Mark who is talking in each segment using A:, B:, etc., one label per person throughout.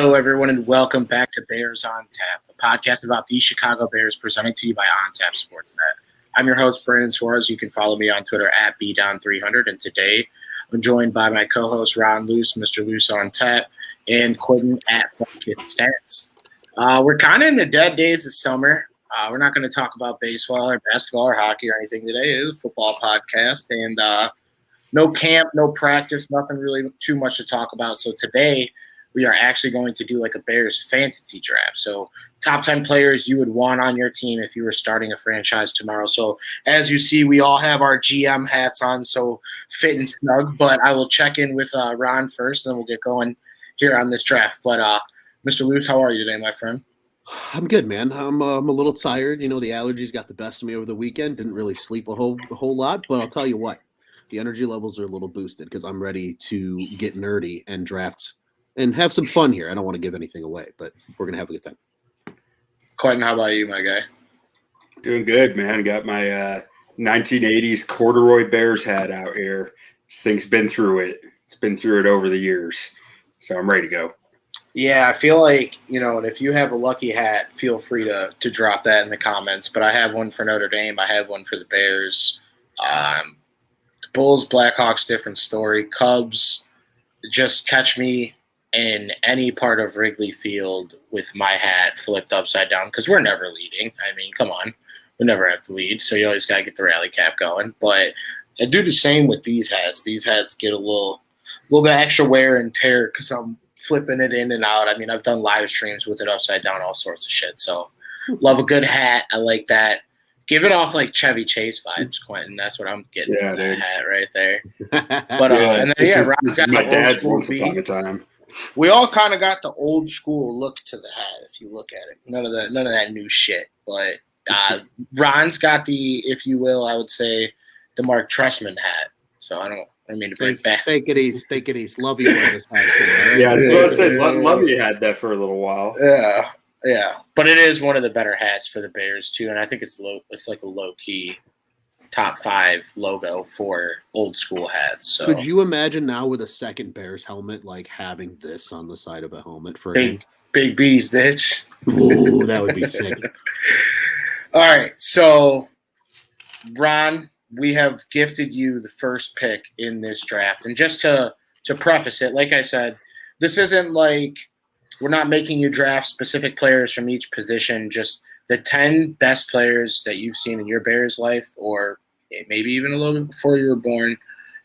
A: Hello, everyone, and welcome back to Bears on Tap, a podcast about the Chicago Bears presented to you by On Tap Sportsnet. I'm your host, Brandon Suarez. You can follow me on Twitter at Bdon300, and today I'm joined by my co-host, Ron Luce, Mr. Luce on Tap, and Quintin at Stats. We're kind of in the dead days of summer. We're not going to talk about baseball or basketball or hockey or anything today. It is a football podcast, and no camp, no practice, nothing really too much to talk about. So today we are actually going to do like a Bears fantasy draft. So top 10 players you would want on your team if you were starting a franchise tomorrow. So as you see, we all have our GM hats on, so fit and snug. But I will check in with Ron first, and then we'll get going here on this draft. But Mr. Luce, how are you today, my friend?
B: I'm good, man. I'm a little tired. You know, the allergies got the best of me over the weekend. Didn't really sleep a whole lot, but I'll tell you what, the energy levels are a little boosted because I'm ready to get nerdy and drafts and have some fun here. I don't want to give anything away, but we're going to have a good time.
A: Quentin, how about you, my guy?
C: Doing good, man. Got my 1980s corduroy Bears hat out here. This thing's been through it. It's been through it over the years. So I'm ready to go.
A: Yeah, I feel like, and if you have a lucky hat, feel free to drop that in the comments. But I have one for Notre Dame. I have one for the Bears. The Bulls, Blackhawks, different story. Cubs, just catch me in any part of Wrigley Field with my hat flipped upside down because we're never leading. I mean, come on. We never have to lead, so you always got to get the rally cap going. But I do the same with these hats. These hats get a little bit extra wear and tear because I'm flipping it in and out. I mean, I've done live streams with it upside down, all sorts of shit. So love a good hat. I like that. Give it off like Chevy Chase vibes, Quentin. That's what I'm getting from that hat right there. But and then Rob's got
C: my
A: the
C: dad's
A: old
C: once
A: school
C: upon a
A: beat.
C: time.
A: We all kind of got the old school look to the hat if you look at it. None of that new shit. But Ron's got the, if you will, I would say the Mark Trestman hat. So I mean to bring back.
B: Take it easy. Lovey wore this hat too, right?
C: Yeah, that's what I said. Lovey had that for a little while.
A: Yeah. But it is one of the better hats for the Bears too, and I think it's like a low key top 5 logo for old school hats. So
B: could you imagine now with a second Bears helmet, like having this on the side of a helmet for
A: big B's, bitch?
B: Ooh, that would be sick.
A: All right, so Ron, we have gifted you the first pick in this draft, and just to preface it, like I said, this isn't like we're not making you draft specific players from each position, just the 10 best players that you've seen in your Bears life, or maybe even a little bit before you were born,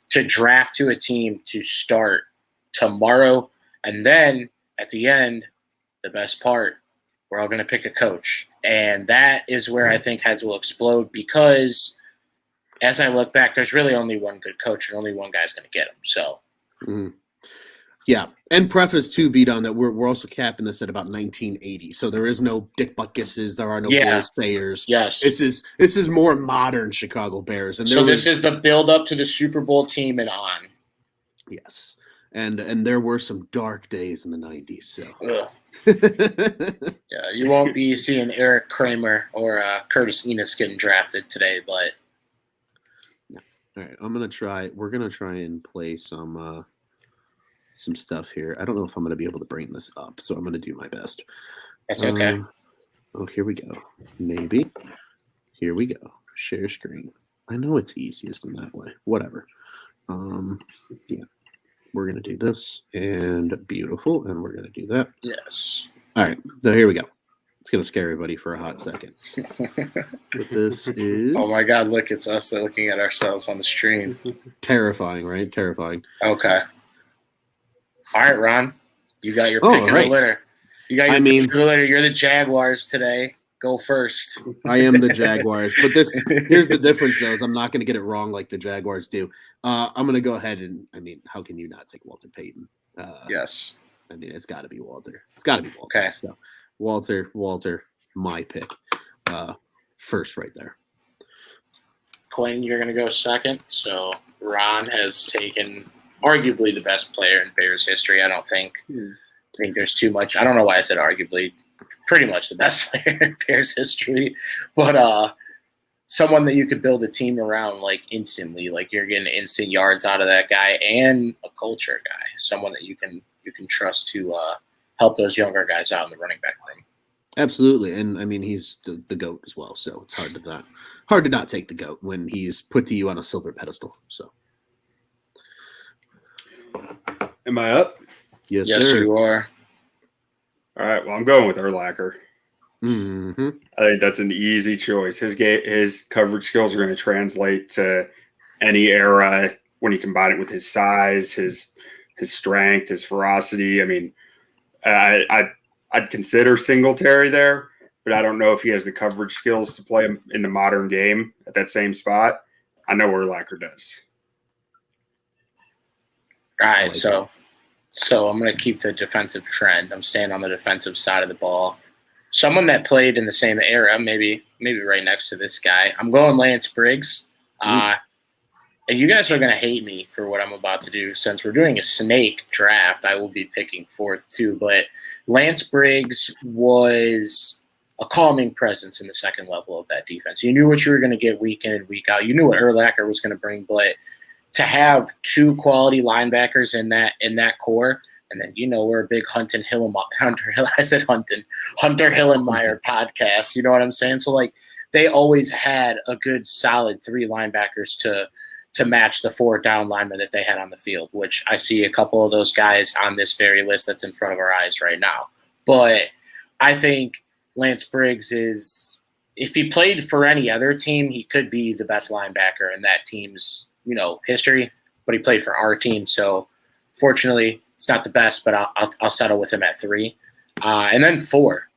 A: to draft to a team to start tomorrow. And then at the end, the best part, we're all going to pick a coach. And that is where I think heads will explode because as I look back, there's really only one good coach and only one guy's going to get him. So,
B: Yeah, and preface to Bdon that we're also capping this at about 1980, so there is no Dick Butkuses, there are no Bill Sayers.
A: Yes,
B: this is more modern Chicago Bears, and
A: this is the build up to the Super Bowl team and on.
B: Yes, and there were some dark days in the 90s. So
A: yeah, you won't be seeing Eric Kramer or Curtis Enos getting drafted today, but
B: all right, we're gonna try and play some stuff here. I don't know if I'm going to be able to bring this up, so I'm going to do my best.
A: That's okay.
B: Here we go. Maybe. Here we go. Share screen. I know it's easiest in that way. Whatever. Yeah. We're going to do this, and beautiful, and we're going to do that.
A: Yes.
B: All right. So here we go. It's going to scare everybody for a hot second. What this is...
A: Oh, my God. Look, it's us looking at ourselves on the stream.
B: Terrifying, right? Terrifying.
A: Okay. All right, Ron, you got your pick of the litter. Pick of the litter. You're the Jaguars today. Go first.
B: I am the Jaguars, but here's the difference, though, is I'm not going to get it wrong like the Jaguars do. I'm going to go ahead and, how can you not take Walter Payton?
A: Yes.
B: It's got to be Walter. It's got to be Walter.
A: Okay.
B: So Walter, my pick. First right there.
A: Quinn, you're going to go second. So Ron has taken arguably the best player in Bears history. I think there's too much. I don't know why I said arguably. Pretty much the best player in Bears history, but someone that you could build a team around like instantly. Like you're getting instant yards out of that guy and a culture guy. Someone that you can trust to help those younger guys out in the running back room.
B: Absolutely, and I mean he's the GOAT as well, so it's hard to not take the GOAT when he's put to you on a silver pedestal. So,
C: Am I up?
B: yes,
A: Yes,
B: sir.
A: you are.
C: All right. Well, I'm going with Urlacher.
B: Mm-hmm.
C: I think that's an easy choice. His coverage skills are going to translate to any era when you combine it with his size, his strength, his ferocity. I mean, I'd consider Singletary there, but I don't know if he has the coverage skills to play him in the modern game at that same spot. I know Urlacher does.
A: All right, so I'm going to keep the defensive trend. I'm staying on the defensive side of the ball. Someone that played in the same era, maybe right next to this guy. I'm going Lance Briggs. And you guys are going to hate me for what I'm about to do. Since we're doing a snake draft, I will be picking fourth too. But Lance Briggs was a calming presence in the second level of that defense. You knew what you were going to get week in and week out. You knew what Urlacher was going to bring. But to have two quality linebackers in that core, and then we're a big Hunter Hillenmeyer podcast. You know what I'm saying? So like they always had a good solid three linebackers to match the four down linemen that they had on the field, which I see a couple of those guys on this very list that's in front of our eyes right now. But I think Lance Briggs is, if he played for any other team, he could be the best linebacker in that team's, history, but he played for our team. So fortunately it's not the best, but I'll settle with him at 3. And then 4,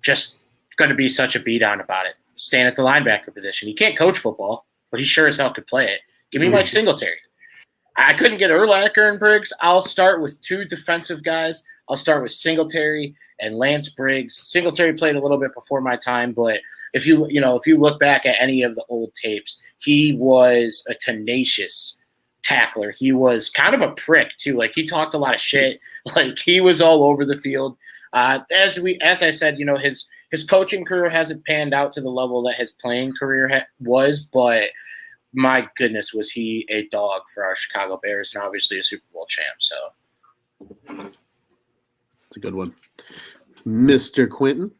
A: just going to be such a Bdon about it. Staying at the linebacker position. He can't coach football, but he sure as hell could play it. Give me Mike Singletary. I couldn't get Urlacher and Briggs. I'll start with 2 defensive guys. I'll start with Singletary and Lance Briggs. Singletary played a little bit before my time, but if you look back at any of the old tapes, he was a tenacious tackler. He was kind of a prick too. Like he talked a lot of shit. Like he was all over the field. As I said, his coaching career hasn't panned out to the level that his playing career was, but my goodness, was he a dog for our Chicago Bears and obviously a Super Bowl champ. So
B: it's a good one. Mr. Quintin?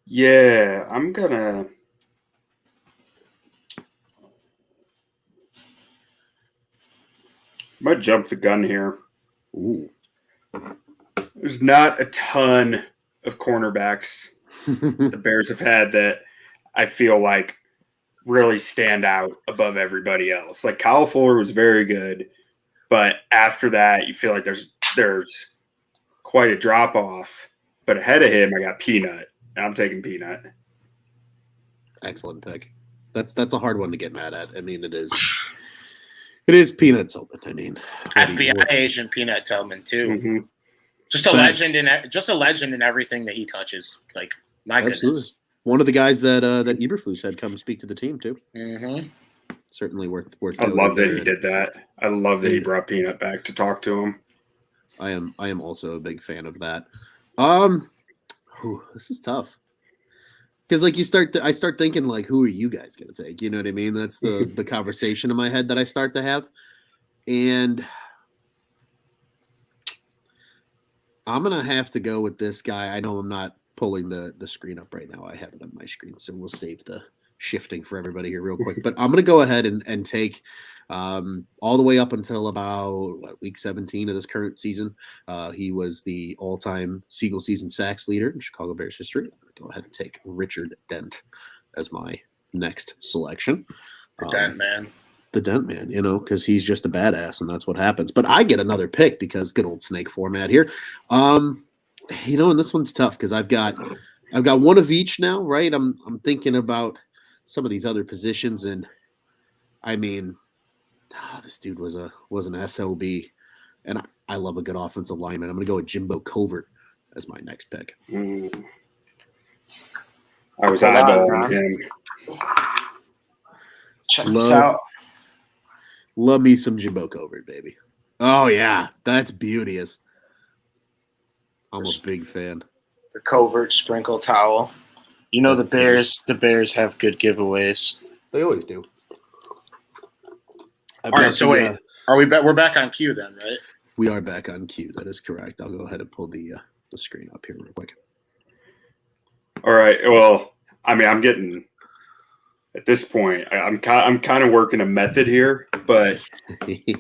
C: Yeah, I might jump the gun here.
B: Ooh.
C: There's not a ton of cornerbacks the Bears have had that I feel like really stand out above everybody else. Like Kyle Fuller was very good, but after that, you feel like there's quite a drop off. But ahead of him, I got Peanut, and I'm taking Peanut.
B: Excellent pick. That's a hard one to get mad at. I mean, it is Peanut Tillman. I mean,
A: FBI agent Peanut Tillman too.
C: Mm-hmm.
A: Just a legend in everything that he touches. Like my goodness.
B: One of the guys that Eberflus had come speak to the team too.
A: Mm-hmm.
B: Certainly worth.
C: I love that he did that. I love that he brought Peanut back to talk to him.
B: I am also a big fan of that. This is tough because like I start thinking like, who are you guys gonna take? You know what I mean? That's the conversation in my head that I start to have, and I'm gonna have to go with this guy. I know I'm not pulling the screen up right now. I have it on my screen, so we'll save the shifting for everybody here real quick. But I'm going to go ahead and take all the way up until about week 17 of this current season. He was the all-time single season sacks leader in Chicago Bears history. I'm going to go ahead and take Richard Dent as my next selection.
A: The Dent man.
B: The Dent man, because he's just a badass, and that's what happens. But I get another pick because good old snake format here. And this one's tough because I've got one of each now, right? I'm thinking about some of these other positions, and I mean, this dude was an SOB, and I love a good offensive lineman. I'm going to go with Jimbo Covert as my next pick.
C: I was eyeballing him.
A: Check this out.
B: Love me some Jimbo Covert, baby. Oh yeah, that's beauteous. I'm a big fan.
A: The Covert sprinkle towel. The Bears have good giveaways.
B: They always do.
A: All right, so wait. We're back on cue then, right?
B: We are back on cue. That is correct. I'll go ahead and pull the screen up here real quick.
C: All right. Well, I mean, I'm getting at this point. I'm kind of working a method here, but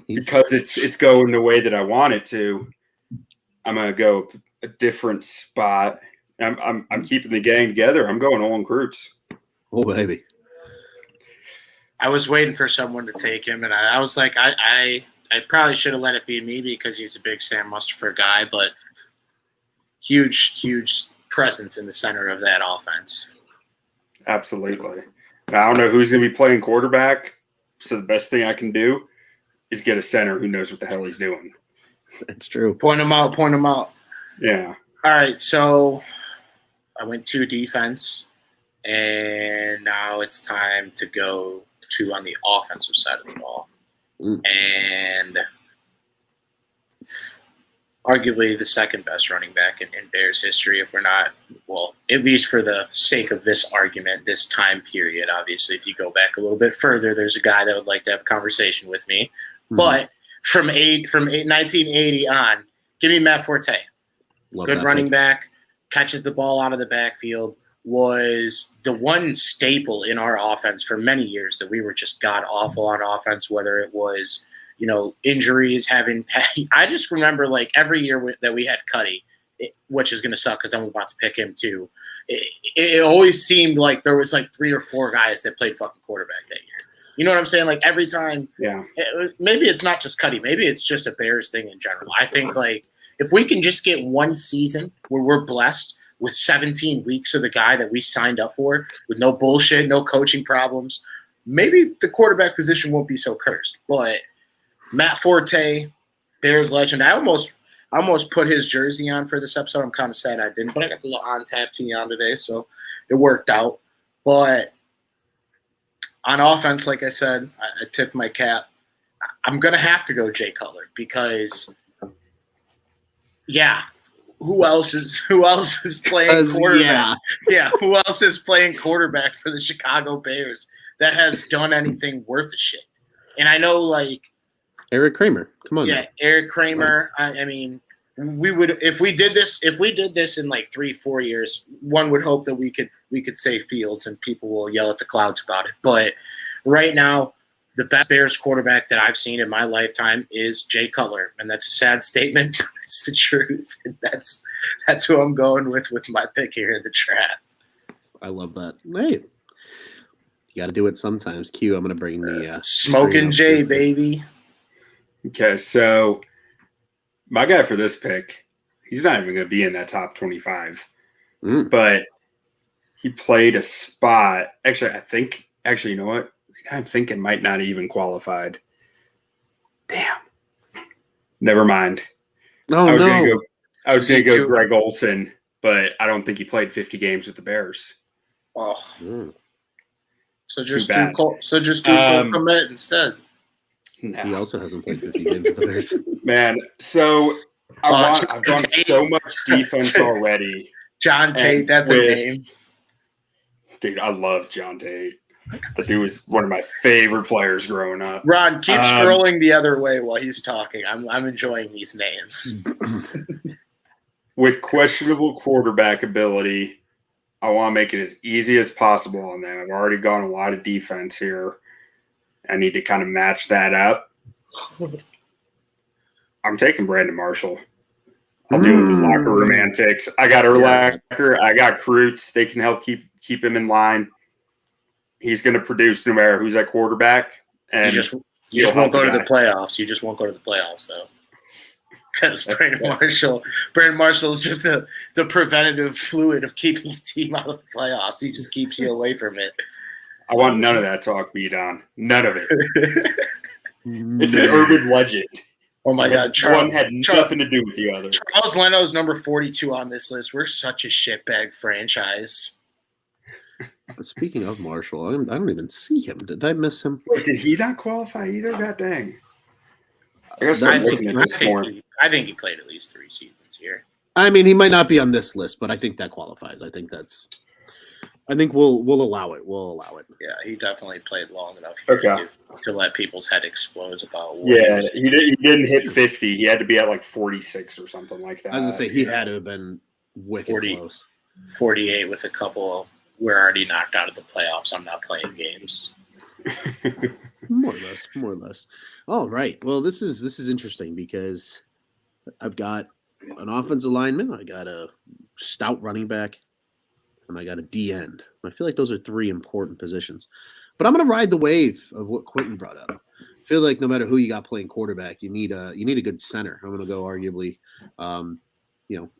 C: because it's going the way that I want it to, I'm gonna go a different spot. I'm keeping the gang together. I'm going Olin Kreutz.
B: Oh baby.
A: I was waiting for someone to take him, and I was like, I probably should have let it be me because he's a big Sam Mustipher guy, but huge presence in the center of that offense.
C: Absolutely. Now, I don't know who's going to be playing quarterback, so the best thing I can do is get a center who knows what the hell he's doing.
B: That's true.
A: Point him out.
C: Yeah.
A: All right, so I went to defense, and now it's time to go to on the offensive side of the ball. And arguably the second best running back in Bears history, if we're not, well, at least for the sake of this argument, this time period. Obviously, if you go back a little bit further, there's a guy that would like to have a conversation with me. Mm-hmm. But from 1980 on, give me Matt Forte. Good running back, catches the ball out of the backfield, was the one staple in our offense for many years that we were just god awful on offense, whether it was, injuries, I just remember like every year that we had Cuddy, which is going to suck because I'm about to pick him too. It always seemed like there was like 3 or 4 guys that played fucking quarterback that year. You know what I'm saying? Like every time,
C: yeah.
A: Maybe it's not just Cuddy. Maybe it's just a Bears thing in general. I think like if we can just get one season where we're blessed with 17 weeks of the guy that we signed up for with no bullshit, no coaching problems, maybe the quarterback position won't be so cursed. But Matt Forte, Bears legend. I almost put his jersey on for this episode. I'm kind of sad I didn't, but I got the little on-tap tee on today, so it worked out. But on offense, like I said, I tipped my cap. I'm going to have to go Jay Cutler because, yeah, who else is playing quarterback? Yeah, who else is playing quarterback for the Chicago Bears that has done anything worth a shit? And I know, like,
B: Eric Kramer. Come on.
A: Yeah,
B: now.
A: Eric Kramer. I mean, we would if we did this in like 3-4 years, one would hope that we could say Fields and people will yell at the clouds about it. But right now, the best Bears quarterback that I've seen in my lifetime is Jay Cutler, and that's a sad statement, but it's the truth. And that's who I'm going with my pick here in the draft.
B: I love that. Hey, you got to do it sometimes. Q, I'm going to bring the
A: smoking Jay, baby.
C: Okay, so my guy for this pick, he's not even going to be in that top 25, but he played a spot. Actually, you know what? The guy I'm thinking might not even qualified. Damn. Never mind.
B: Oh,
C: I was going to go Greg Olsen, but I don't think he played 50 games with the Bears.
A: Oh. So just do Cole Kmet instead.
C: No.
B: He also hasn't played 50 games with the Bears.
C: Man, so I've gone so much defense already.
A: John Tate, that's a name.
C: Dude, I love John Tate. That dude was one of my favorite players growing up.
A: Ron, keep scrolling the other way while he's talking. I'm enjoying these names.
C: With questionable quarterback ability, I want to make it as easy as possible on them. I've already gone a lot of defense here. I need to kind of match that up. I'm taking Brandon Marshall. I'll deal with his locker room antics. I got Urlacher. I got Kreutz. They can help keep him in line. He's going to produce no matter who's at quarterback. And
A: you just won't go to the playoffs. You just won't go to the playoffs, though. Because Brandon Marshall is just the preventative fluid of keeping your team out of the playoffs. He just keeps you away from it.
C: I want none of that talk, Bdon. None of it. It's an urban legend.
A: Oh, my God.
C: One had nothing to do with the other.
A: Charles Leno's number 42 on this list. We're such a shitbag franchise.
B: Speaking of Marshall, I don't even see him. Did I miss him?
C: Wait, did he not qualify either? God dang. I guess I'm looking at this more.
A: I think he played at least 3 seasons here.
B: I mean, he might not be on this list, but I think that qualifies. I think that's I think we'll allow it. We'll allow it.
A: Yeah, he definitely played long enough here
C: Okay.
A: to let people's head explode about what
C: Yeah, he didn't hit 50. He had to be at like 46 or something like that.
B: I was gonna say he had to have been wicked
A: 40.
B: close.
A: 48 with a couple. We're already knocked out of the playoffs. I'm not playing games.
B: More or less. All right. Well, this is interesting because I've got an offensive lineman, I got a stout running back, and I got a D end. I feel like those are three important positions. But I'm going to ride the wave of what Quintin brought up. I feel like no matter who you got playing quarterback, you need a good center. I'm going to go arguably,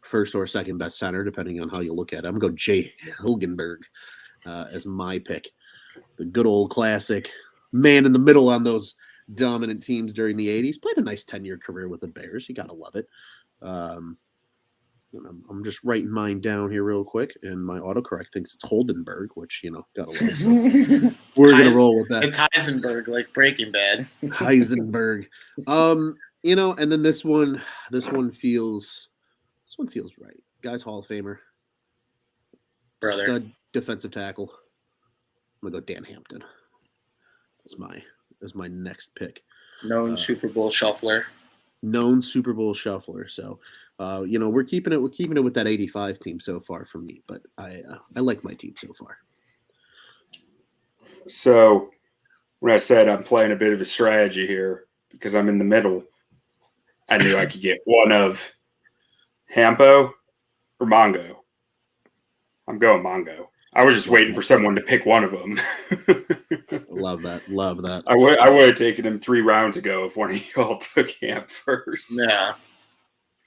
B: first or second best center, depending on how you look at it. I'm going to go Jay Hilgenberg as my pick. The good old classic man in the middle on those dominant teams during the 80s. Played a nice 10-year career with the Bears. You got to love it. I'm just writing mine down here real quick, and my autocorrect thinks it's Holdenberg, which, got to love. So we're going to roll with that.
A: It's Heisenberg, like Breaking Bad.
B: Heisenberg. And then this one feels right. Guy's Hall of Famer.
A: Brother.
B: Stud defensive tackle. I'm going to go Dan Hampton. That's my next pick.
A: Known Super Bowl shuffler.
B: So, we're keeping it with that 85 team so far for me, but I like my team so far.
C: So when I said I'm playing a bit of a strategy here because I'm in the middle, I knew I could get one of Hampo or Mongo. I'm going Mongo. I was just waiting for someone to pick one of them.
B: Love that.
C: I would have taken him 3 rounds ago if one of y'all took him first.
A: Yeah.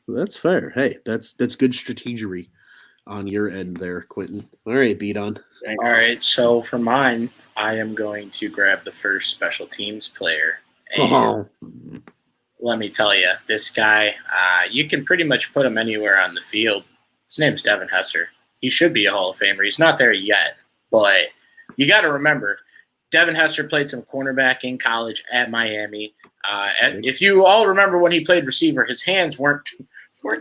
B: That's fair. Hey, that's good strategery on your end there, Quintin. All right, Bdon.
A: All right, so for mine, I am going to grab the first special teams player. And let me tell you, this guy, you can pretty much put him anywhere on the field. His name's Devin Hester. He should be a Hall of Famer. He's not there yet, but you got to remember, Devin Hester played some cornerback in college at Miami. If you all remember when he played receiver, his hands weren't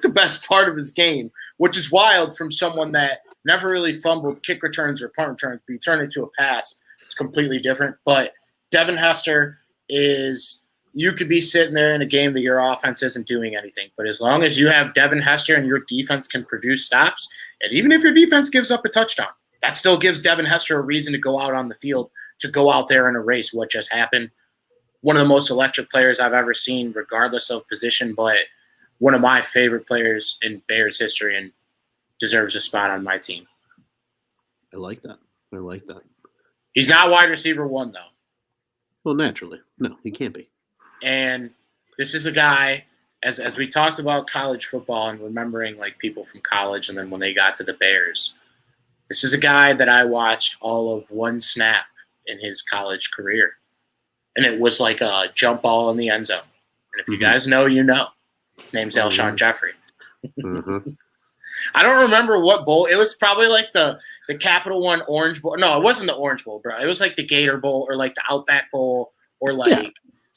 A: the best part of his game, which is wild from someone that never really fumbled kick returns or punt returns, but he turned it into a pass. It's completely different. But Devin Hester you could be sitting there in a game that your offense isn't doing anything. But as long as you have Devin Hester and your defense can produce stops, and even if your defense gives up a touchdown, that still gives Devin Hester a reason to go out on the field, to go out there in a race, what just happened. One of the most electric players I've ever seen, regardless of position, but one of my favorite players in Bears history and deserves a spot on my team.
B: I like that.
A: He's not wide receiver 1, though.
B: Well, naturally. No, he can't be.
A: And this is a guy, as we talked about college football and remembering like people from college and then when they got to the Bears, this is a guy that I watched all of one snap in his college career. And it was like a jump ball in the end zone. And if you guys know, you know. His name's Alshon Jeffrey. I don't remember what bowl. It was probably like the Capital One Orange Bowl. No, it wasn't the Orange Bowl, bro. It was like the Gator Bowl or like the Outback Bowl or like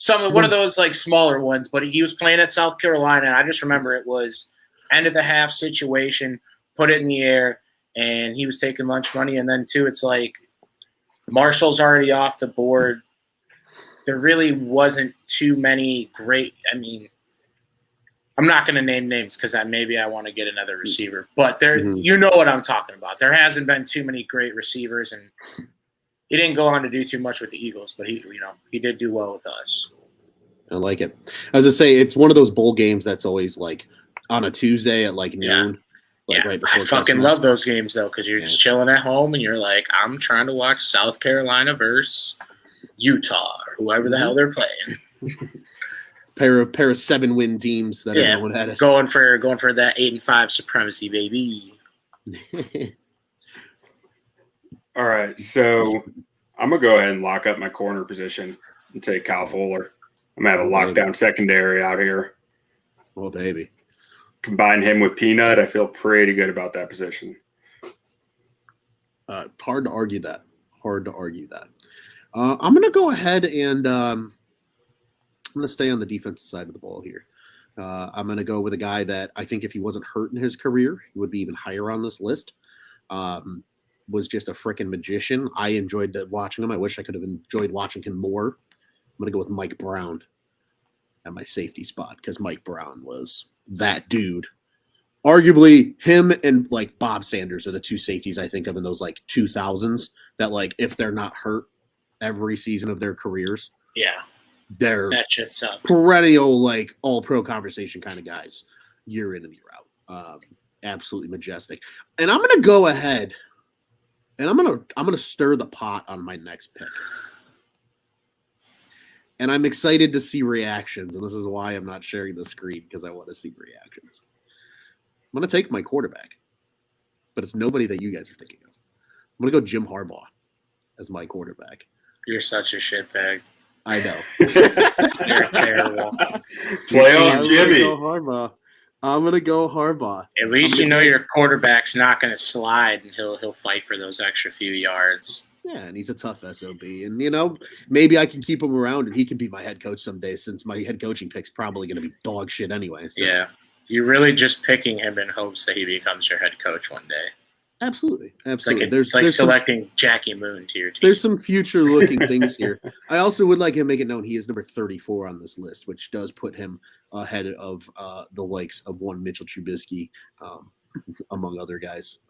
A: one of those like smaller ones. But he was playing at South Carolina. And I just remember it was end of the half situation, put it in the air, and he was taking lunch money. And then, too, it's like Marshall's already off the board. There really wasn't too many great – I mean, I'm not going to name names because maybe I want to get another receiver. But you know what I'm talking about. There hasn't been too many great receivers, and he didn't go on to do too much with the Eagles, but he did do well with us.
B: I like it. As I say, it's one of those bowl games that's always like on a Tuesday at like noon. Right before
A: I fucking love those games, though, because you're just chilling at home and you're like, I'm trying to watch South Carolina versus Utah or whoever the hell they're playing.
B: Pair of 7-win teams that everyone had it.
A: Going for that 8-5 supremacy, baby.
C: All right, so I'm gonna go ahead and lock up my corner position and take Kyle Fuller. I'm at a lockdown secondary out here.
B: Oh, baby.
C: Combine him with Peanut, I feel pretty good about that position.
B: Hard to argue that. I'm going to go ahead and I'm going to stay on the defensive side of the ball here. I'm going to go with a guy that I think if he wasn't hurt in his career, he would be even higher on this list. was just a freaking magician. I enjoyed watching him. I wish I could have enjoyed watching him more. I'm going to go with Mike Brown at my safety spot because Mike Brown was that dude. Arguably, him and like Bob Sanders are the two safeties I think of in those like 2000s that like if they're not hurt every season of their careers, they're
A: that shit sucks.
B: Perennial like all-pro conversation kind of guys, year in and year out. Absolutely majestic. And I'm gonna go ahead and I'm gonna stir the pot on my next pick. And I'm excited to see reactions, and this is why I'm not sharing the screen because I want to see reactions. I'm going to take my quarterback, but it's nobody that you guys are thinking of. I'm going to go Jim Harbaugh as my quarterback.
A: You're such a shitbag.
B: I know.
A: You're terrible.
C: Playoff Jimmy.
B: I'm going to go Harbaugh.
A: At least you know your quarterback's not going to slide, and he'll fight for those extra few yards.
B: Yeah, and he's a tough SOB. And, you know, maybe I can keep him around, and he can be my head coach someday since my head coaching pick's probably going to be dog shit anyway. So.
A: Yeah. You're really just picking him in hopes that he becomes your head coach one day.
B: Absolutely.
A: It's like selecting Jackie Moon to your team.
B: There's some future-looking things here. I also would like to make it known he is number 34 on this list, which does put him ahead of the likes of one Mitchell Trubisky, among other guys.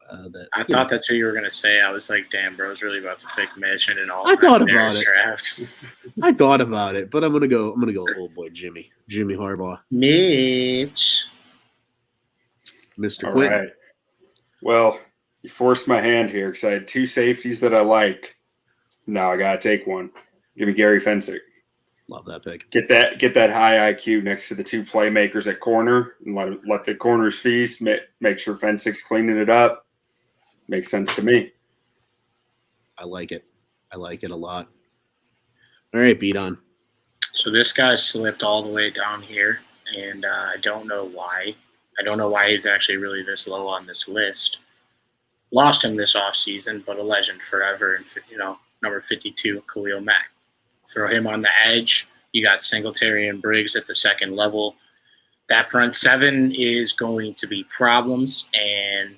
B: I
A: thought that's what you were going to say. I was like, damn, bro's really about to pick Mitch in an all
B: I thought about it.
A: draft.
B: I thought about it, but I'm gonna go old boy Jimmy Harbaugh.
A: Mitch.
B: Mr.
C: All
B: Quintin.
C: right. Well, you forced my hand here because I had two safeties that I like. Now I gotta take one. Give me Gary Fensick.
B: Love that pick.
C: Get that high IQ next to the two playmakers at corner and let the corners feast. Make sure Fensick's cleaning it up. Makes sense to me.
B: I like it. I like it a lot. All right, Bdon.
A: So this guy slipped all the way down here, and I don't know why. I don't know why he's actually really this low on this list. Lost him this offseason, but a legend forever. And, number 52, Khalil Mack. Throw him on the edge. You got Singletary and Briggs at the second level. That front seven is going to be problems, and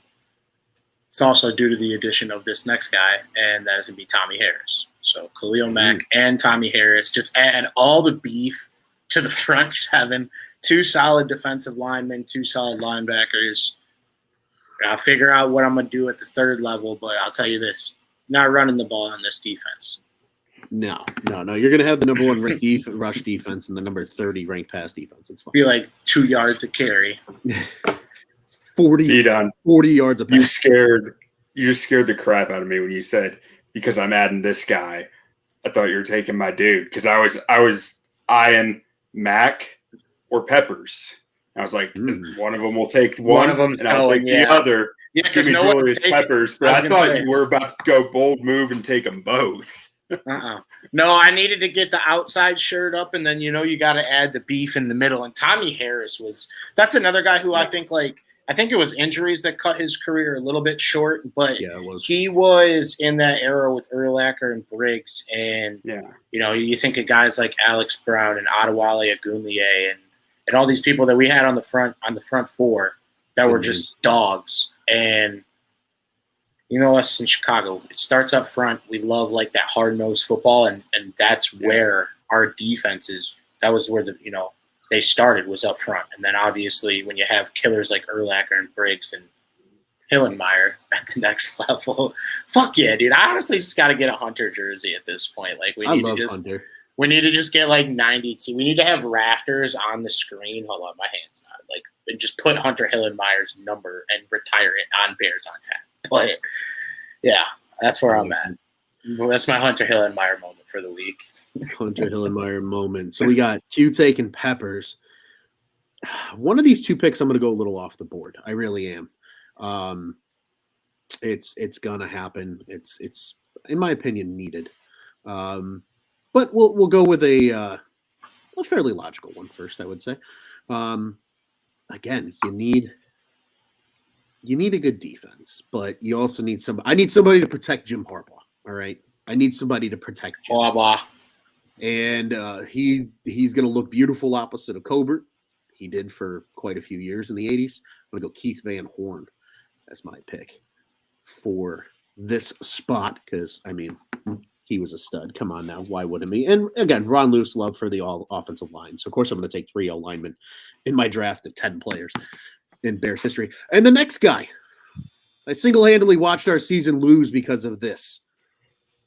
A: it's also due to the addition of this next guy, and that is going to be Tommy Harris. So Khalil Mack and Tommy Harris just add all the beef to the front seven. Two solid defensive linemen, two solid linebackers. I'll figure out what I'm going to do at the third level, but I'll tell you this. Not running the ball on this defense.
B: No. You're going to have the number one ranked rush defense and the number 30 ranked pass defense. It's fine.
A: Be like 2 yards a carry.
B: 40 yards a pass.
C: You scared the crap out of me when you said, because I'm adding this guy. I thought you were taking my dude because I was eyeing Mac or Peppers. I was like, one of them will take one of them, and I'll take the other.
A: Yeah,
C: give me Julius Peppers. But I thought you were about to go bold move and take them both.
A: No, I needed to get the outside shirt up, and then you got to add the beef in the middle. And Tommy Harris that's another guy who I think it was injuries that cut his career a little bit short, but he was in that era with Urlacher and Briggs, and you think of guys like Alex Brown and Adewale Agunleye and all these people that we had on the front four that were just dogs. And us in Chicago, it starts up front. We love that hard-nosed football, and that's where our defense is. That was where they started, was up front. And then obviously when you have killers like Urlacher and Briggs and Hillenmeyer at the next level, fuck yeah, dude. I honestly just got to get a Hunter jersey at this point.
B: Hunter.
A: We need to just get 92. We need to have rafters on the screen. Hold on, my hand's not. And just put Hunter Hillenmeyer's number and retire it on Bears on Tap. But yeah, that's where I'm at. That's my Hunter Hillenmeyer moment for the week.
B: Hunter Hillenmeyer moment. So we got Q-Take and Peppers. One of these two picks, I'm going to go a little off the board. I really am. It's going to happen. It's in my opinion needed. But we'll go with a fairly logical one first, I would say. Again, you need a good defense, but you also need somebody. I need somebody to protect Jim Harbaugh. All right, I need somebody to protect Jim
A: Harbaugh,
B: and he's going to look beautiful opposite of Colbert. He did for quite a few years in the '80s. I'm going to go Keith Van Horn as my pick for this spot because, I mean, he was a stud. Come on now. Why wouldn't he? And again, Ron Luce, love for the all offensive line. So, of course, I'm going to take 3 linemen in my draft of 10 players in Bears history. And the next guy, I single-handedly watched our season lose because of this.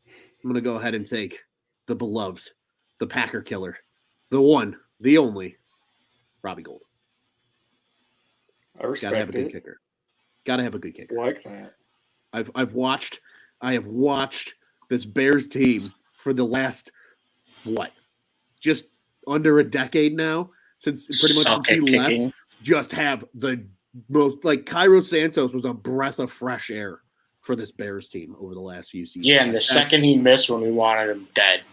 B: I'm going to go ahead and take the beloved, the Packer killer, the one, the only, Robbie Gould.
C: I respect
B: Gotta have a good
C: it.
B: kicker. Gotta have a good kicker.
C: Like that.
B: I have watched this Bears team for the last just under a decade now, since pretty much
A: Suck
B: since
A: at
B: you left,
A: kicking.
B: just have the most, like, Cairo Santos was a breath of fresh air for this Bears team over the last few seasons.
A: Yeah, and the second he missed when we wanted him dead.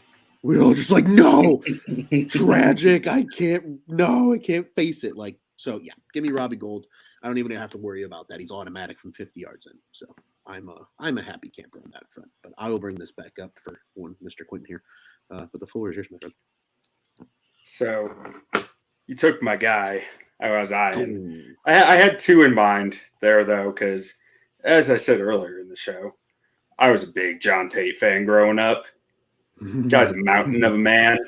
B: we were all just like, no, tragic. I can't face it. Like, so yeah, give me Robbie Gould. I don't even have to worry about that. He's automatic from 50 yards in. So I'm a happy camper on that front. But I will bring this back up for one Mr. Quintin here. But the floor is yours, my friend.
C: So you took my guy. I was eyeing. I had 2 in mind there, though, because as I said earlier in the show, I was a big John Tate fan growing up. Guy's a mountain of a man.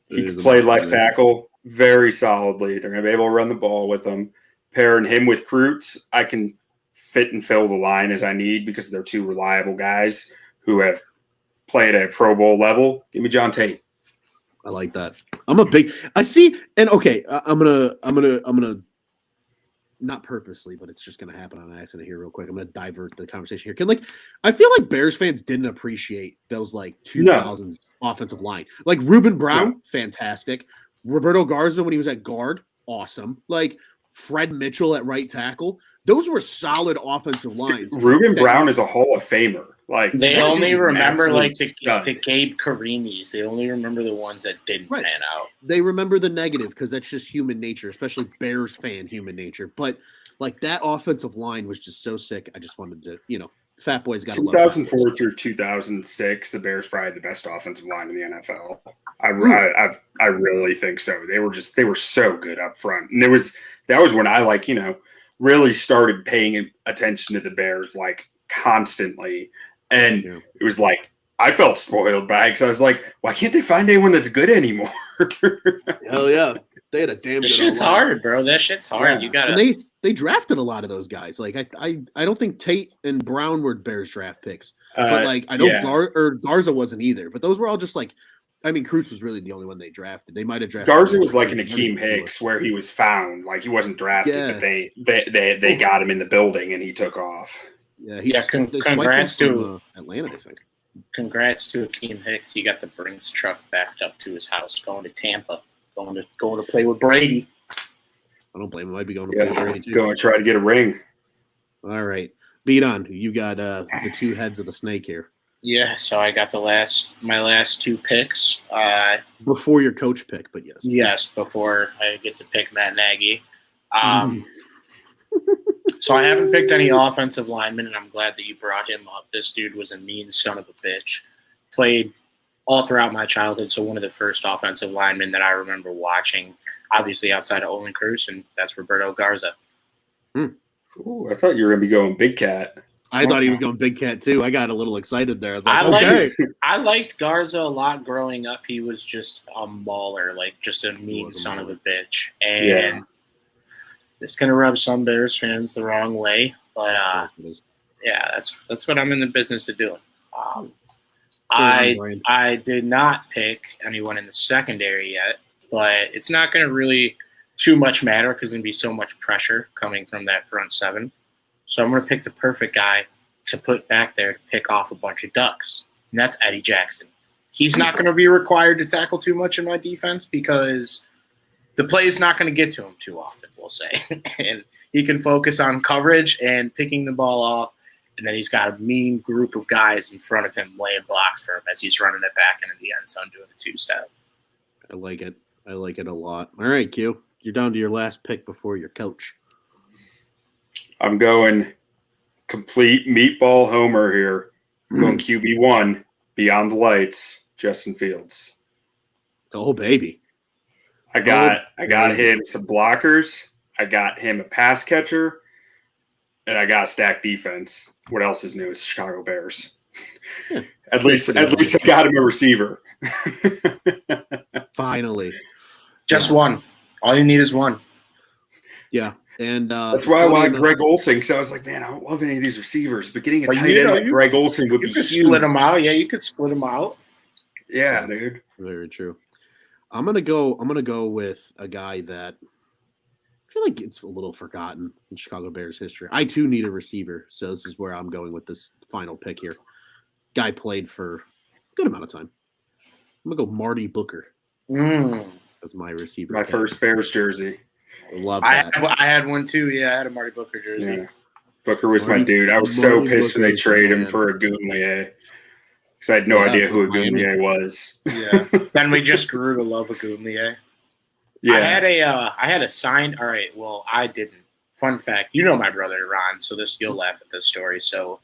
C: He can play left tackle very solidly. They're going to be able to run the ball with him. Pairing him with Kreutz, I can fit and fill the line as I need because they're 2 reliable guys who have played at Pro Bowl level. Give me John Tate.
B: I like that. I'm gonna not purposely, but it's just gonna happen on accident here real quick. I'm gonna divert the conversation here. I feel like Bears fans didn't appreciate those 2000s offensive line. Like Reuben Brown, fantastic. Roberto Garza when he was at guard, awesome. Like Fred Mitchell at right tackle. Those were solid offensive lines.
C: Reuben Brown is a Hall of Famer. Like
A: they only remember the
C: Gabe.
A: Gabe Karimis. They only remember the ones that didn't pan out.
B: They remember the negative because that's just human nature, especially Bears fan human nature. But that offensive line was just so sick. I just wanted to, Fat Boy's got
C: 2004 through 2006, the Bears probably the best offensive line in the NFL. I really think so. They were so good up front, and that was when I really started paying attention to the Bears constantly. And it was I felt spoiled by it because I was like, why can't they find anyone that's good anymore?
B: Hell yeah. They had a damn good
A: shit's hard, bro. That shit's hard. Yeah. You gotta.
B: And they drafted a lot of those guys. I don't think Tate and Brown were Bears draft picks. But I know Garza wasn't either. But those were all just Kreutz was really the only one they drafted. They might have drafted
C: Garza was like an Akeem Hicks where he was found. He wasn't drafted, but they got him in the building and he took off.
B: Yeah,
A: congrats to
B: Atlanta, I think.
A: Congrats to Akeem Hicks. He got the Briggs truck backed up to his house, going to Tampa, going to play with Brady.
B: I don't blame him. I'd be going to play with Brady too.
C: Going to try to get a ring.
B: All right, Bdon, you got the 2 heads of the snake here.
A: Yeah, so I got my last 2 picks.
B: Before your coach pick, but yes.
A: Yes, before I get to pick Matt Nagy. So I haven't picked any offensive linemen, and I'm glad that you brought him up. This dude was a mean son of a bitch. Played all throughout my childhood, so one of the first offensive linemen that I remember watching, obviously outside of Olin Cruz, and that's Roberto Garza.
C: Ooh, I thought you were going to be going Big Cat.
B: I thought he was going Big Cat, too. I got a little excited there. I was okay.
A: I liked Garza a lot growing up. He was just a mauler, just a mean son of a bitch. And it's going to rub some Bears fans the wrong way, but that's what I'm in the business of doing. I did not pick anyone in the secondary yet, but it's not going to really too much matter because there's going to be so much pressure coming from that front 7. So I'm going to pick the perfect guy to put back there to pick off a bunch of ducks, and that's Eddie Jackson. He's not going to be required to tackle too much in my defense because the play is not going to get to him too often, we'll say. And he can focus on coverage and picking the ball off, and then he's got a mean group of guys in front of him laying blocks for him as he's running it back into the end zone doing a 2-step.
B: I like it. I like it a lot. All right, Q. You're down to your last pick before your coach.
C: I'm going complete meatball homer here. I'm going QB1, beyond the lights, Justin Fields.
B: Oh, baby.
C: I got him some blockers. I got him a pass catcher. and I got a stacked defense. What else is new? It's Chicago Bears.
B: Yeah.
C: At least I got him a receiver.
B: Finally.
A: Just one. All you need is one.
B: Yeah. And
C: that's why I wanted Greg Olsen, because I was like, man, I don't love any of these receivers, but getting a tight end like Greg Olsen would be huge.
A: You could split them out. Yeah, you could split them out.
C: Yeah, dude.
B: Very true. I'm gonna go with a guy that I feel like it's a little forgotten in Chicago Bears history. I too need a receiver, so this is where I'm going with this final pick here. Guy played for a good amount of time. I'm gonna go Marty Booker as my receiver.
C: My first Bears jersey.
B: I love that.
A: I had one too. Yeah, I had a Marty Booker jersey.
C: Yeah. Booker was my dude. I was so pissed when they traded him for Agulier because I had no idea who Agulier was.
A: Yeah. Then we just grew to love Agulier. Yeah. I had a signed. All right. Well, I didn't. Fun fact. You know my brother Ron, so you'll laugh at this story. So,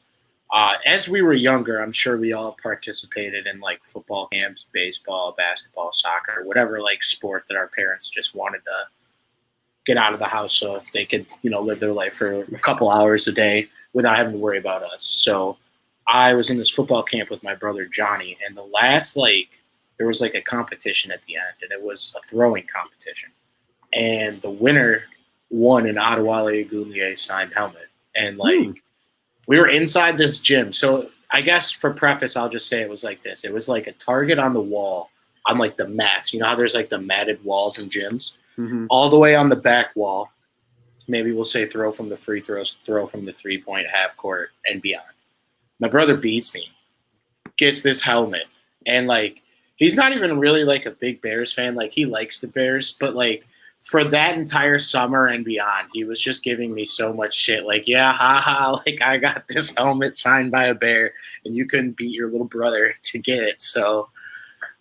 A: as we were younger, I'm sure we all participated in like football camps, baseball, basketball, soccer, whatever like sport that our parents just wanted to get out of the house so they could, live their life for a couple hours a day without having to worry about us. So I was in this football camp with my brother Johnny, and the last there was like a competition at the end, and it was a throwing competition. And the winner won an Adewale Agulier signed helmet. And we were inside this gym. So I guess for preface, I'll just say it was like this. It was like a target on the wall on like the mats. You know how there's like the matted walls in gyms? Mm-hmm. All the way on the back wall. Maybe we'll say throw from the free throws, throw from the 3-point half court and beyond. My brother beats me, gets this helmet. And he's not even really like a big Bears fan. He likes the Bears, but for that entire summer and beyond, he was just giving me so much shit. Yeah, haha, I got this helmet signed by a Bear, and you couldn't beat your little brother to get it. So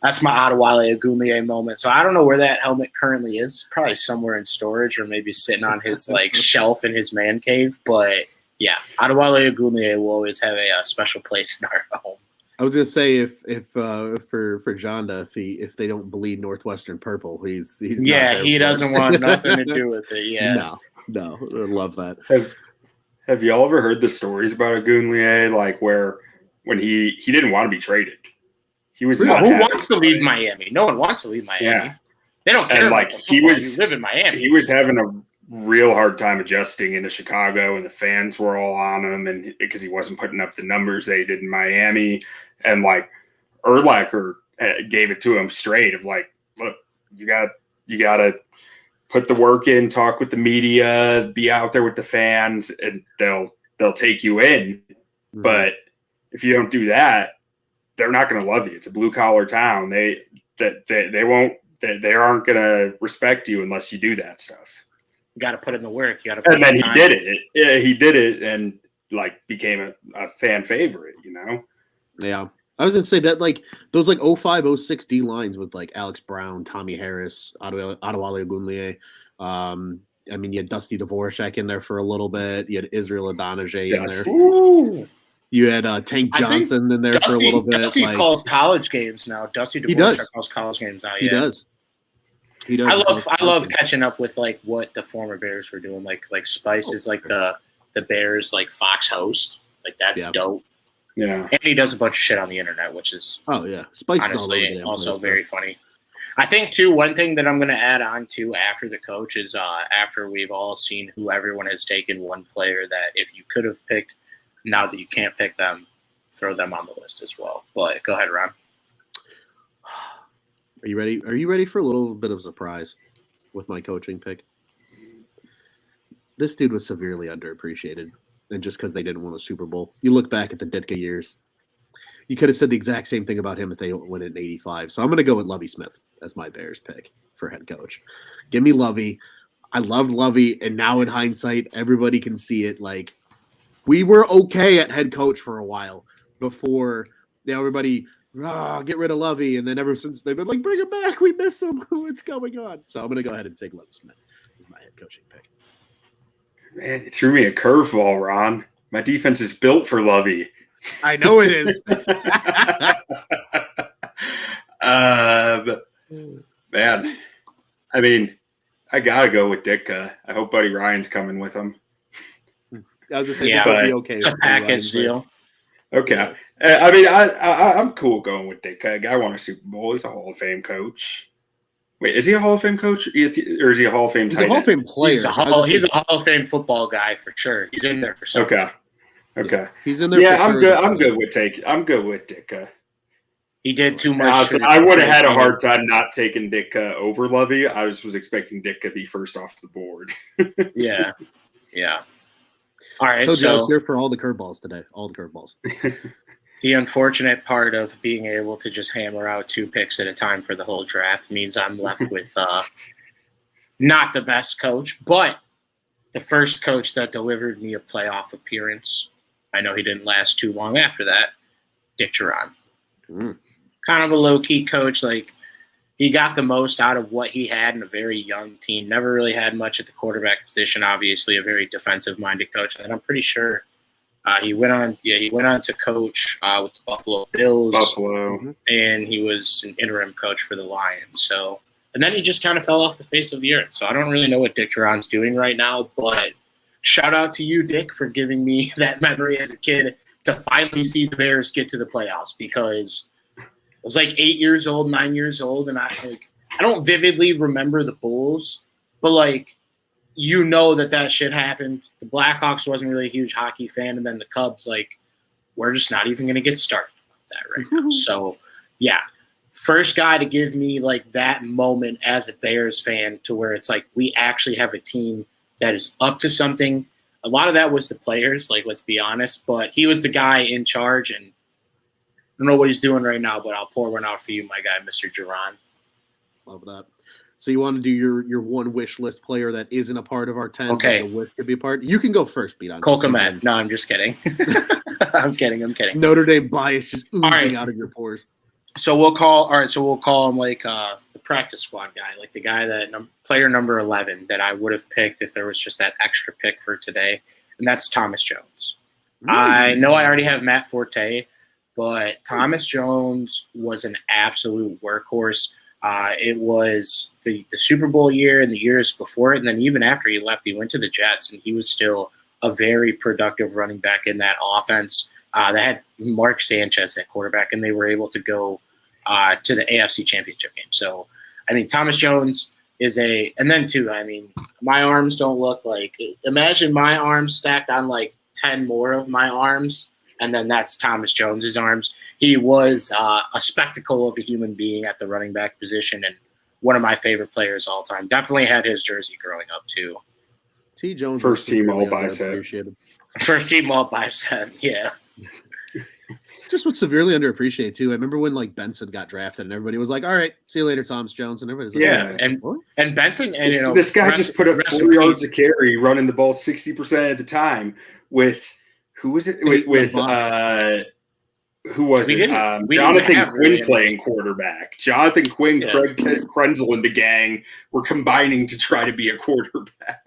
A: that's my Adewale Agulier moment. So I don't know where that helmet currently is. Probably somewhere in storage or maybe sitting on his shelf in his man cave. But yeah, Adewale Agulier will always have a special place in our home.
B: I was gonna say if for Jonda, if they don't bleed Northwestern purple, he's
A: he doesn't want nothing to do with it. Yeah,
B: no, I love that.
C: Have y'all ever heard the stories about Agulier, where when he didn't want to be traded? He was not.
A: Who wants to leave Miami? No one wants to leave Miami. Yeah. They don't care. And you live in Miami.
C: He was having a real hard time adjusting into Chicago, and the fans were all on him, and because he wasn't putting up the numbers they did in Miami, and Urlacher gave it to him straight of look, you got to put the work in, talk with the media, be out there with the fans, and they'll take you in. Mm-hmm. But if you don't do that, they're not going to love you. It's a blue collar town. They aren't going to respect you unless you do that stuff.
A: You got to put in the work. You got to.
C: And then he did it. Yeah, he did it, and became a fan favorite.
B: Yeah, I was gonna say that those 05, 06 D lines with Alex Brown, Tommy Harris, Adewale Agulier. I mean, you had Dusty Dvorak in there for a little bit. You had Israel Adonijah in there.
A: Ooh.
B: You had Tank Johnson in there for a little bit.
A: Dusty calls college games now. Dusty Dvorak calls college games now. Yeah.
B: He does.
A: I love catching up with what the former Bears were doing. Spice is the Bears Fox host. That's dope.
C: Yeah.
A: And he does a bunch of shit on the internet, which is
B: Spice
A: honestly is also very funny. I think too, one thing that I'm going to add on to after the coach is after we've all seen who everyone has taken, one player that if you could have picked, now that you can't pick them, throw them on the list as well. But go ahead, Ron.
B: Are you ready? Are you ready for a little bit of surprise with my coaching pick? This dude was severely underappreciated, and just because they didn't win a Super Bowl. You look back at the Ditka years, you could have said the exact same thing about him if they don't win it in '85. So I'm going to go with Lovie Smith as my Bears pick for head coach. Give me Lovie. I loved Lovie, and now in hindsight, everybody can see it. We were okay at head coach for a while before everybody get rid of Lovie, and then ever since they've been bring him back, we miss him. What's going on? So I'm going to go ahead and take Lovie Smith as my head coaching pick.
C: Man, it threw me a curveball, Ron. My defense is built for Lovie.
B: I know it is.
C: Man, I mean, I gotta go with Ditka. I hope Buddy Ryan's coming with him.
B: I was going to say,
A: Yeah,
B: Dick would be okay.
A: It's a
B: with
A: package
B: Ryan,
A: deal.
C: Okay. I mean, I'm cool going with Dick. Guy won a Super Bowl. He's a Hall of Fame coach. Wait, is he a Hall of Fame coach, or is he a Hall of Fame?
B: He's a Hall of Fame player.
A: He's a Hall of Fame football guy for sure. He's in there for something.
C: Okay.
B: Yeah, he's in there.
C: Yeah,
B: for
C: I'm
B: sure
C: good. I'm good with Dick.
A: He did too much.
C: I would have had a hard time not taking Dick over Lovey. I was expecting Dick to be first off the board.
A: Yeah. All right.
B: So Joe's here for all the curveballs today. All the curveballs.
A: The unfortunate part of being able to just hammer out 2 picks at a time for the whole draft means I'm left with not the best coach, but the first coach that delivered me a playoff appearance. I know he didn't last too long after that. Dick Duran. Kind of a low-key coach. Like, he got the most out of what he had in a very young team. Never really had much at the quarterback position. Obviously, a very defensive-minded coach. And I'm pretty sure he went on to coach with the Buffalo Bills. And he was an interim coach for the Lions. So, and then he just kind of fell off the face of the earth. So I don't really know what Dick Duran's doing right now. But shout out to you, Dick, for giving me that memory as a kid to finally see the Bears get to the playoffs, because I was like 8 years old, 9 years old, and I don't vividly remember the Bulls, but like, you know that shit happened. The Blackhawks wasn't really a huge hockey fan, and then the Cubs, like, we're just not even going to get started with that right now. So, yeah, first guy to give me like that moment as a Bears fan to where it's like we actually have a team that is up to something. A lot of that was the players, like, let's be honest, but he was the guy in charge, and I don't know what he's doing right now, but I'll pour one out for you, my guy, Mr. Duran.
B: Love that. So you want to do your one wish list player that isn't a part of our 10?
A: Okay.
B: The wish could be a part. You can go first, Bdon.
A: Cole Kmet. No, I'm just kidding. I'm kidding.
B: Notre Dame bias just oozing out of your pores.
A: So we'll call him like the practice squad guy, like the guy that player number 11 that I would have picked if there was just that extra pick for today, and that's Thomas Jones. I know I already have Matt Forte, but Thomas Jones was an absolute workhorse. It was the Super Bowl year and the years before it, and then even after he left, he went to the Jets, and he was still a very productive running back in that offense. They had Mark Sanchez at quarterback, and they were able to go to the AFC Championship game. So, I mean, Thomas Jones is and then too, I mean, my arms don't look like – imagine my arms stacked on like 10 more of my arms, and then that's Thomas Jones's arms. He was a spectacle of a human being at the running back position, and one of my favorite players all time. Definitely had his jersey growing up too.
B: T. Jones,
C: first team all bicep.
A: First team all bicep, yeah.
B: Just was severely underappreciated too. I remember when like Benson got drafted, and everybody was like, "All right, see you later, Thomas Jones," and everybody's like,
A: "Yeah." And Benson, and
C: this guy just put up 4 yards a carry, running the ball 60% of the time with who was it? With who was it? Jonathan Quinn playing quarterback. Jonathan Quinn, Craig Krenzel, and the gang were combining to try to be a quarterback.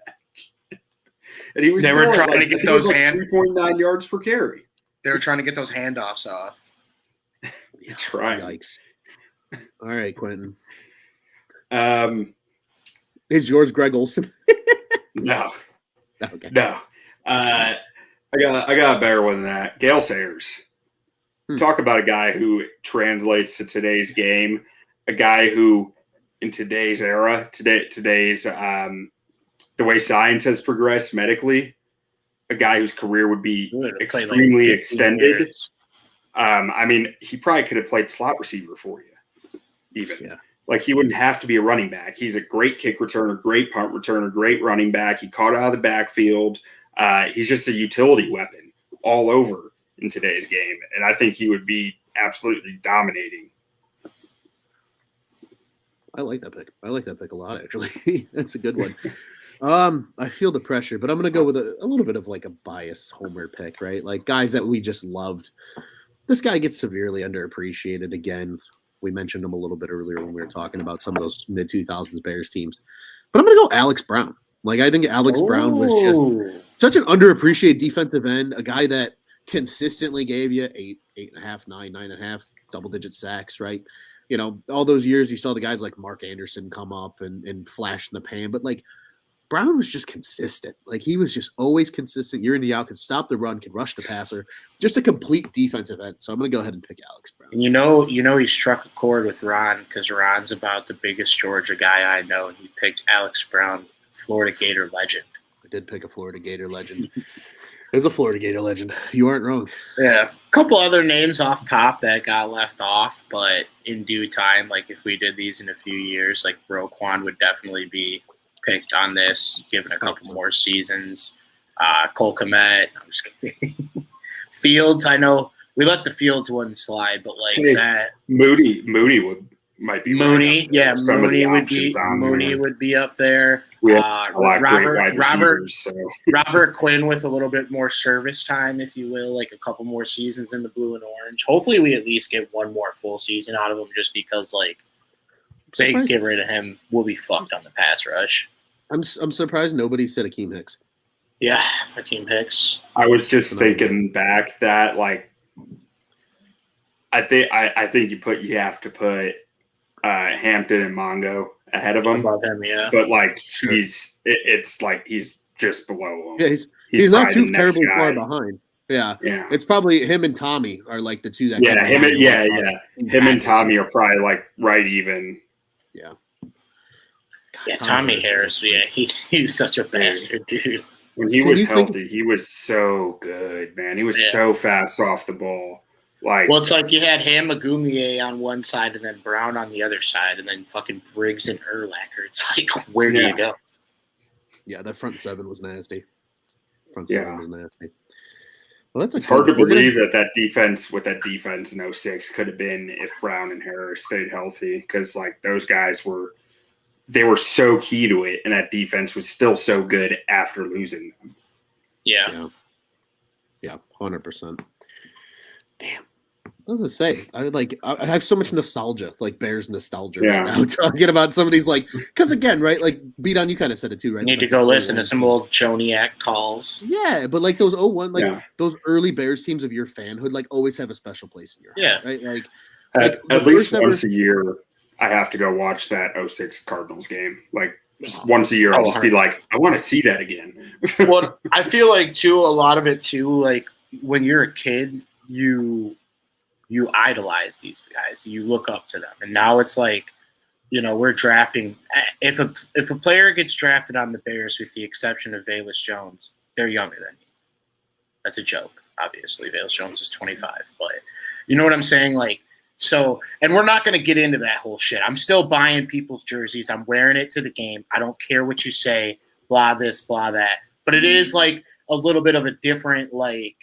C: And he was
A: they were trying to get those
C: 3.9 yards per carry.
A: They were trying to get those handoffs off.
C: Trying.
B: Yikes. All right, Quintin.
C: Is
B: yours Greg Olsen?
C: No.
B: Okay.
C: No. I got a better one than that. Gale Sayers. Talk about a guy who translates to today's game. A guy who, in today's era, today's the way science has progressed medically, a guy whose career would be extremely extended. I mean, he probably could have played slot receiver for you, even.
B: Yeah.
C: Like, he wouldn't have to be a running back. He's a great kick returner, great punt returner, great running back. He caught out of the backfield. He's just a utility weapon all over in today's game, and I think he would be absolutely dominating.
B: I like that pick. I like that pick a lot, actually. That's a good one. I feel the pressure, but I'm going to go with a little bit of like a biased homer pick, right? Like guys that we just loved. This guy gets severely underappreciated again. We mentioned him a little bit earlier when we were talking about some of those mid-2000s Bears teams. But I'm going to go Alex Brown. Like, I think Alex Brown was just such an underappreciated defensive end, a guy that consistently gave you 8.5, 9.5, double-digit sacks, right? You know, all those years you saw the guys like Mark Anderson come up and flash in the pan, but like Brown was just consistent. Like, he was just always consistent year in, year out, could stop the run, could rush the passer, just a complete defensive end. So I'm going to go ahead and pick Alex Brown.
A: And he struck a chord with Ron because Ron's about the biggest Georgia guy I know, and he picked Alex Brown, Florida Gator legend.
B: I did pick a Florida Gator legend. There's a Florida Gator legend. You aren't wrong.
A: Yeah. A couple other names off top that got left off, but in due time, like if we did these in a few years, like Roquan would definitely be picked on this, given a couple more seasons. Cole Kmet, I'm just kidding. Fields, I know we let the Fields one slide, but like that.
C: Mooney might be
A: Mooney,
C: right
A: yeah, Mooney would be up there. Robert Quinn with a little bit more service time, if you will, like a couple more seasons in the blue and orange. Hopefully, we at least get one more full season out of him, just because like if they get rid of him, we'll be fucked on the pass rush.
B: I'm surprised nobody said Akeem Hicks.
A: Yeah, Akeem Hicks.
C: I was just thinking back that like I think you have to put Hampton and Mongo ahead of him.
A: Above him, yeah.
C: But like it's like he's just below him.
B: Yeah, he's not too terribly far behind. Yeah. It's probably him and Tommy are like the two that.
C: Him and Tommy are probably like right even.
B: Yeah.
A: Yeah, Tommy Harris. Yeah, he's such a bastard, dude.
C: When he was healthy, he was so good, man. He was so fast off the ball. Like,
A: well, it's like you had him, Agumie on one side, and then Brown on the other side, and then fucking Briggs and Urlacher. It's like, where do you go?
B: Yeah, that front seven was nasty. Front seven was nasty. Well,
C: it's hard to believe that defense with that defense in 06 could have been if Brown and Harris stayed healthy, because like those guys were so key to it, and that defense was still so good after losing them.
A: Yeah,
B: 100%. Damn. What does it say? I have so much nostalgia, like Bears nostalgia right now, talking about some of these, like, because again, right, like Bdon, you kind of said it too, right?
A: You need to go listen to some old Joniak calls.
B: Yeah, but like those 01, like those early Bears teams of your fanhood, like always have a special place in your heart, right? Like
C: at least once a year, I have to go watch that 06 Cardinals game. Like just once a year, I'll just be like, I want to see that again.
A: Well, I feel like too, a lot of it too, like when you're a kid, you idolize these guys, you look up to them, and now it's like, we're drafting. If a player gets drafted on the Bears, with the exception of Velus Jones, they're younger than me. That's a joke, obviously. Velus Jones is 25, but you know what I'm saying, like. So, and we're not going to get into that whole shit. I'm still buying people's jerseys. I'm wearing it to the game. I don't care what you say, blah this, blah that. But it is like a little bit of a different like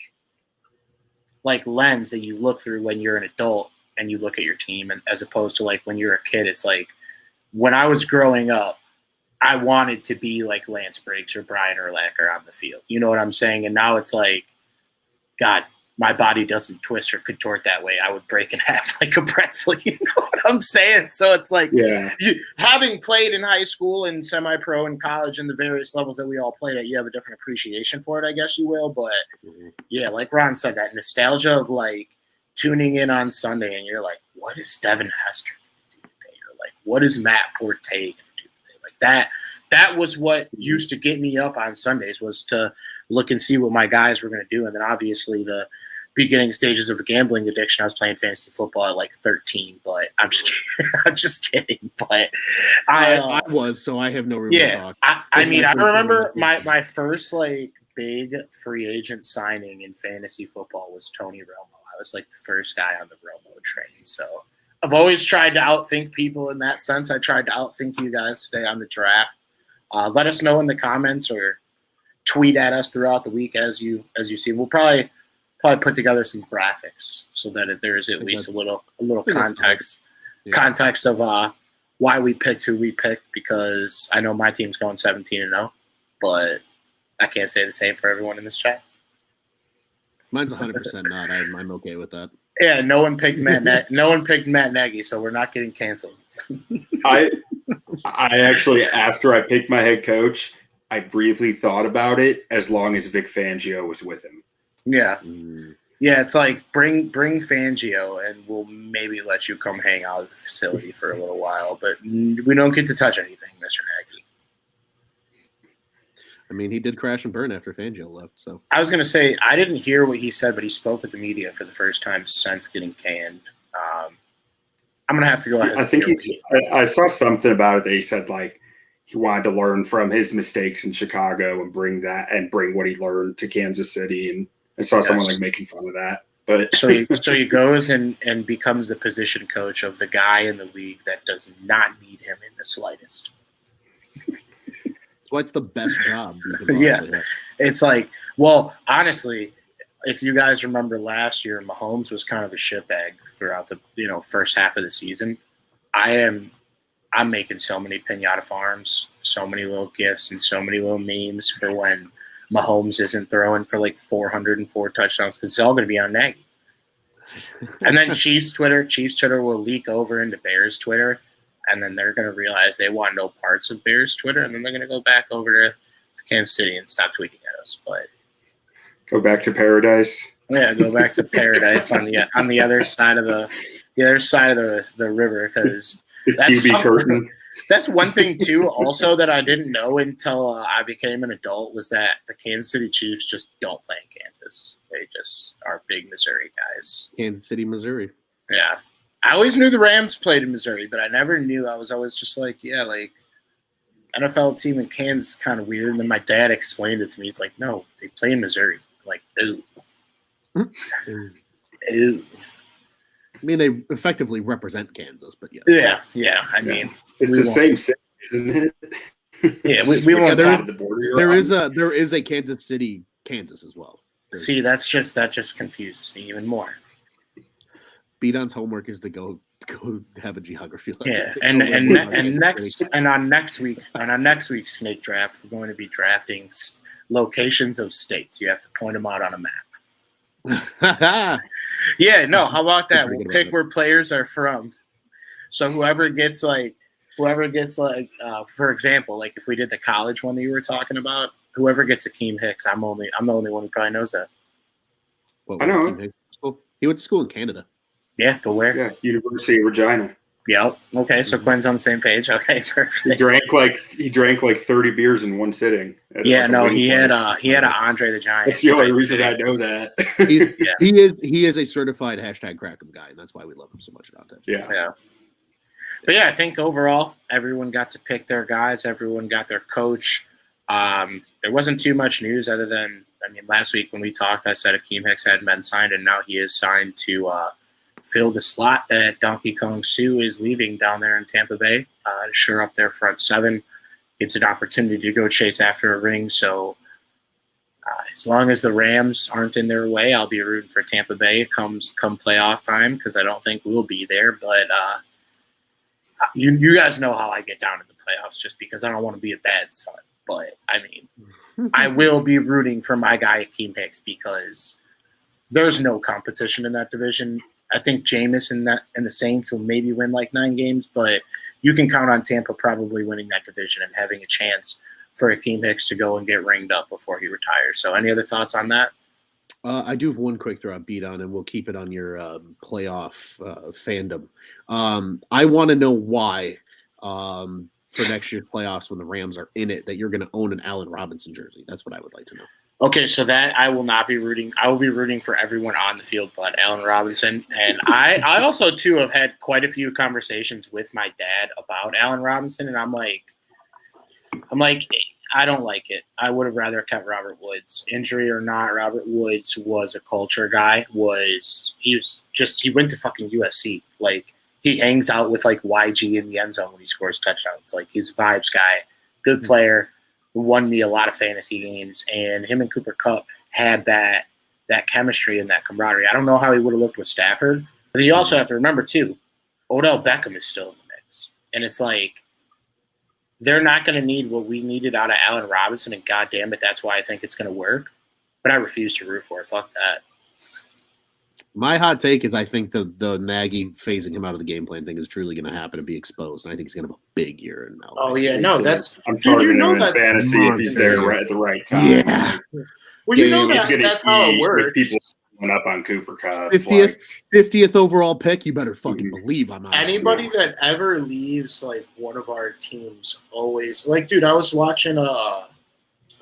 A: lens that you look through when you're an adult and you look at your team, and as opposed to like when you're a kid. It's like when I was growing up, I wanted to be like Lance Briggs or Brian Urlacher on the field. You know what I'm saying? And now it's like, God, my body doesn't twist or contort that way. I would break in half like a pretzel. You know what I'm saying? So it's like, having played in high school and semi-pro and college and the various levels that we all played at, you have a different appreciation for it, I guess you will. But yeah, like Ron said, that nostalgia of like tuning in on Sunday and you're like, what is Devin Hester going to do today? Or like, what is Matt Forte going to do today? Like that was what used to get me up on Sundays, was to look and see what my guys were going to do. And then obviously the beginning stages of a gambling addiction, I was playing fantasy football at like 13, but I'm just kidding. I'm just kidding. But
B: I was, so I have no room to talk.
A: I mean, I remember my first like big free agent signing in fantasy football was Tony Romo. I was like the first guy on the Romo train. So I've always tried to outthink people in that sense. I tried to outthink you guys today on the draft. Let us know in the comments or tweet at us throughout the week as you see. We'll probably put together some graphics so that there is at least a little context of why we picked who we picked, because I know my team's going 17-0, but I can't say the same for everyone in this chat.
B: Mine's 100% not. I'm okay with that.
A: Yeah, no one picked Matt. No one picked Matt Nagy, so we're not getting canceled.
C: I actually, after I picked my head coach, I briefly thought about it as long as Vic Fangio was with him.
A: Yeah. Yeah, it's like bring Fangio and we'll maybe let you come hang out at the facility for a little while, but we don't get to touch anything, Mr. Nagy.
B: I mean, he did crash and burn after Fangio left. So
A: I was gonna say I didn't hear what he said, but he spoke with the media for the first time since getting canned. I'm gonna have to go ahead.
C: I think I saw something about it that he said like he wanted to learn from his mistakes in Chicago and bring what he learned to Kansas City, and I saw someone like making fun of that. But
A: so he goes and becomes the position coach of the guy in the league that does not need him in the slightest.
B: that's why it's the best job.
A: It's like, well, honestly, if you guys remember last year, Mahomes was kind of a shitbag throughout the first half of the season. I'm making so many pinata farms, so many little gifts, and so many little memes for when Mahomes isn't throwing for like 404 touchdowns because it's all going to be on Nagy. And then Chiefs Twitter will leak over into Bears Twitter, and then they're going to realize they want no parts of Bears Twitter, and then they're going to go back over to Kansas City and stop tweeting at us. But
C: go back to paradise.
A: Yeah, go back to paradise on the other side of the river because
C: the QB curtain.
A: That's one thing too. Also, that I didn't know until I became an adult was that the Kansas City Chiefs just don't play in Kansas. They just are big Missouri guys.
B: Kansas City, Missouri.
A: Yeah, I always knew the Rams played in Missouri, but I never knew. I was always just like, yeah, like NFL team in Kansas is kind of weird. And then my dad explained it to me. He's like, no, they play in Missouri. I'm like, ooh. Ooh.
B: I mean, they effectively represent Kansas, but yeah.
A: Yeah. I mean,
C: it's the same city, isn't it?
A: Yeah, we won't talk.
B: There is a Kansas City, Kansas as well.
A: See, that just confuses me even more.
B: Bdon's homework is to go have a geography lesson.
A: Yeah, and on next week's snake draft, we're going to be drafting locations of states. You have to point them out on a map. Yeah, no. How about that? We'll pick where players are from. So whoever gets for example, like if we did the college one that you were talking about, whoever gets Akeem Hicks, I'm the only one who probably knows that.
B: I know. He went to school in Canada.
A: Yeah, go where?
C: Yeah, University of Regina.
A: Yep. Okay, so Quinn's on the same page. Okay, perfect.
C: He drank like 30 beers in one sitting.
A: Yeah, no, he had a Andre the Giant.
C: That's the only reason I know that.
B: He is a certified #Crackham guy, and that's why we love him so much at Untitled.
A: Yeah. But yeah, I think overall everyone got to pick their guys. Everyone got their coach. There wasn't too much news other than last week when we talked, I said Akeem Hicks hadn't been signed, and now he is signed to fill the slot that Donkey Kong Sue is leaving down there in Tampa Bay to shore up their front seven. It's an opportunity to go chase after a ring. So as long as the Rams aren't in their way, I'll be rooting for Tampa Bay come playoff time because I don't think we'll be there. But you guys know how I get down in the playoffs just because I don't want to be a bad son. But, I will be rooting for my guy Akeem Hicks because there's no competition in that division. I think Jameis and the Saints will maybe win like 9 games, but you can count on Tampa probably winning that division and having a chance for Akeem Hicks to go and get ringed up before he retires. So any other thoughts on that?
B: I do have one quick throw out Bdon, and we'll keep it on your playoff fandom. I want to know why for next year's playoffs when the Rams are in it that you're going to own an Allen Robinson jersey. That's what I would like to know.
A: Okay, so that I will not be rooting. I will be rooting for everyone on the field but Allen Robinson. And I also, too, have had quite a few conversations with my dad about Allen Robinson, and I'm like, I don't like it. I would have rather kept Robert Woods. Injury or not, Robert Woods was a culture guy. He went to fucking USC. Like, he hangs out with, like, YG in the end zone when he scores touchdowns. Like, he's a vibes guy, good player. Won me a lot of fantasy games, and him and Cooper Kupp had that chemistry and that camaraderie. I don't know how he would have looked with Stafford, but you also have to remember too, Odell Beckham is still in the mix, and it's like they're not going to need what we needed out of Allen Robinson, and goddamn it, that's why I think it's going to work. But I refuse to root for it. Fuck that.
B: My hot take is I think the Nagy phasing him out of the game plan thing is truly going to happen and be exposed, and I think he's going to have a big year in LA.
A: Oh yeah, no, that's.
C: I'm targeting him in fantasy if he's there at the right time.
B: Yeah.
A: Well, that's how it works.
C: With people going up on Cooper Kupp.
B: 50th overall pick. You better fucking believe I'm out.
A: Anybody that ever leaves like one of our teams always like, dude. I was watching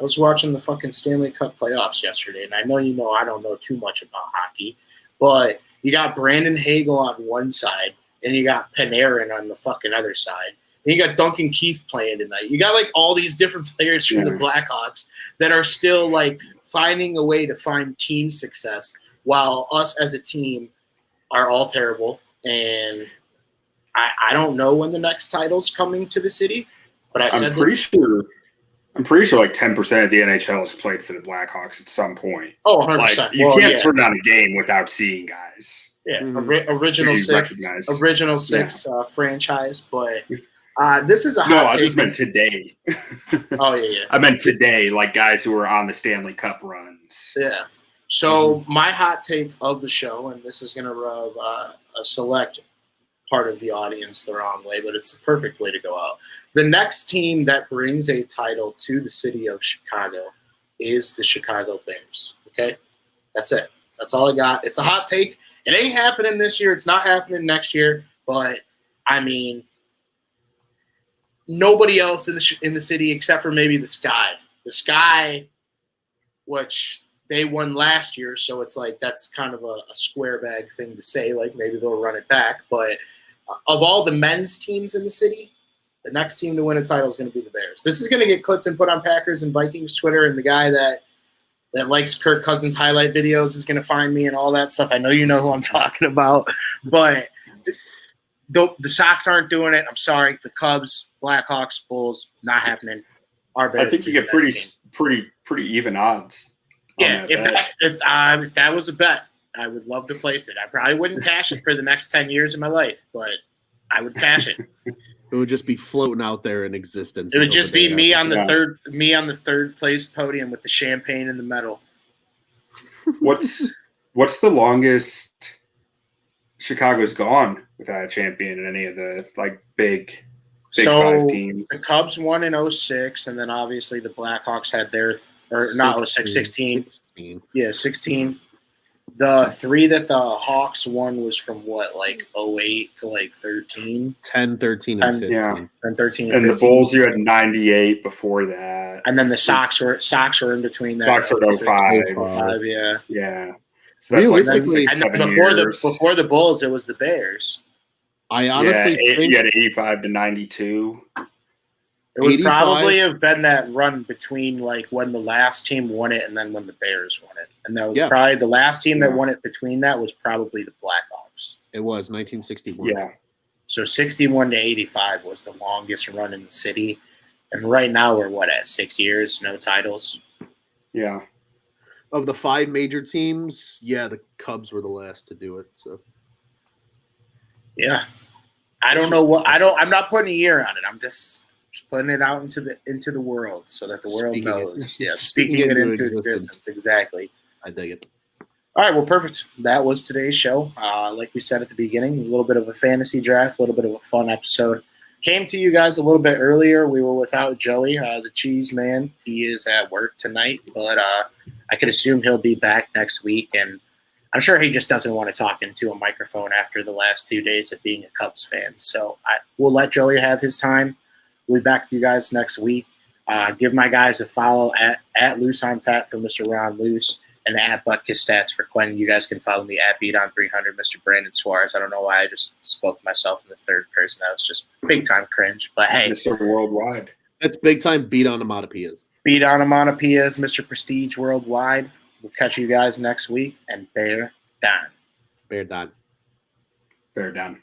A: I was watching the fucking Stanley Cup playoffs yesterday, and I know I don't know too much about hockey, but you got Brandon Hagel on one side, and you got Panarin on the fucking other side. And you got Duncan Keith playing tonight. You got like all these different players from the Blackhawks that are still like finding a way to find team success, while us as a team are all terrible. And I don't know when the next title's coming to the city, but I'm pretty sure like 10% of the NHL has played for the Blackhawks at some point. Oh, 100%. Like, you can't turn on a game without seeing guys. Yeah, original six franchise, but this is a hot take. No, I just meant today. Oh, yeah. I meant today, like guys who are on the Stanley Cup runs. Yeah. So my hot take of the show, and this is going to rub a select part of the audience the wrong way, but it's the perfect way to go out. The next team that brings a title to the city of Chicago is the Chicago Bears. Okay? That's it. That's all I got. It's a hot take. It ain't happening this year. It's not happening next year. But, I mean, nobody else in the city except for maybe the Sky. The Sky, which they won last year, so it's like that's kind of a square bag thing to say. Like maybe they'll run it back. But of all the men's teams in the city, the next team to win a title is going to be the Bears. This is going to get clipped and put on Packers and Vikings Twitter, and the guy that likes Kirk Cousins highlight videos is going to find me and all that stuff. I know you know who I'm talking about, but the Sox aren't doing it. I'm sorry. The Cubs, Blackhawks, Bulls, not happening. Our Bears. I think you get pretty even odds. Yeah, if that was a bet, I would love to place it. I probably wouldn't cash it for the next 10 years of my life, but I would cash it.
B: It would just be floating out there in existence.
A: It would just be me on the third place podium with the champagne and the medal.
C: What's the longest Chicago's gone without a champion in any of the like big five teams?
A: The Cubs won in 2006, and then obviously the Blackhawks had their not 2006, 16. Yeah, 16. The three that the Hawks won was from what, like 2008 to like 13?
B: 10, 13, and 15.
A: Yeah, and 13
C: and 15. The Bulls, you had 98 before that.
A: And then the Sox were in between that.
C: Sox were
A: 05. Yeah.
C: Yeah. So that's realistically,
A: like before the Bulls, it was the Bears.
B: I honestly think
C: you had 85 to 92.
A: It would probably have been that run between like when the last team won it and then when the Bears won it. And that was probably the last team that won it between that was probably the Blackhawks.
B: It was 1961.
C: Yeah.
A: So 61 to 85 was the longest run in the city. And right now we're at 6 years, no titles.
C: Yeah.
B: Of the 5 major teams, the Cubs were the last to do it. So
A: yeah. I don't know I'm not putting a year on it. I'm just putting it out into the world so that the world knows. Yeah, speaking it into existence. Exactly.
B: I dig it.
A: All right, well, perfect. That was today's show. Like we said at the beginning, a little bit of a fantasy draft, a little bit of a fun episode. Came to you guys a little bit earlier. We were without Joey, the cheese man. He is at work tonight, but I could assume he'll be back next week. And I'm sure he just doesn't want to talk into a microphone after the last 2 days of being a Cubs fan. So we'll let Joey have his time. We'll be back with you guys next week. Give my guys a follow at Loose on Tap for Mr. Ron Loose and at Butkus Stats for Quintin. You guys can follow me at Bdon 300, Mr. Brandon Suarez. I don't know why I just spoke myself in the third person. That was just big time cringe. But hey,
C: Mr. Worldwide.
B: That's big time Bdon Onomatopoeias.
A: Bdon Onomatopoeias, Mr. Prestige Worldwide. We'll catch you guys next week. And Bear Don.
B: Bear Don.
C: Bear Don.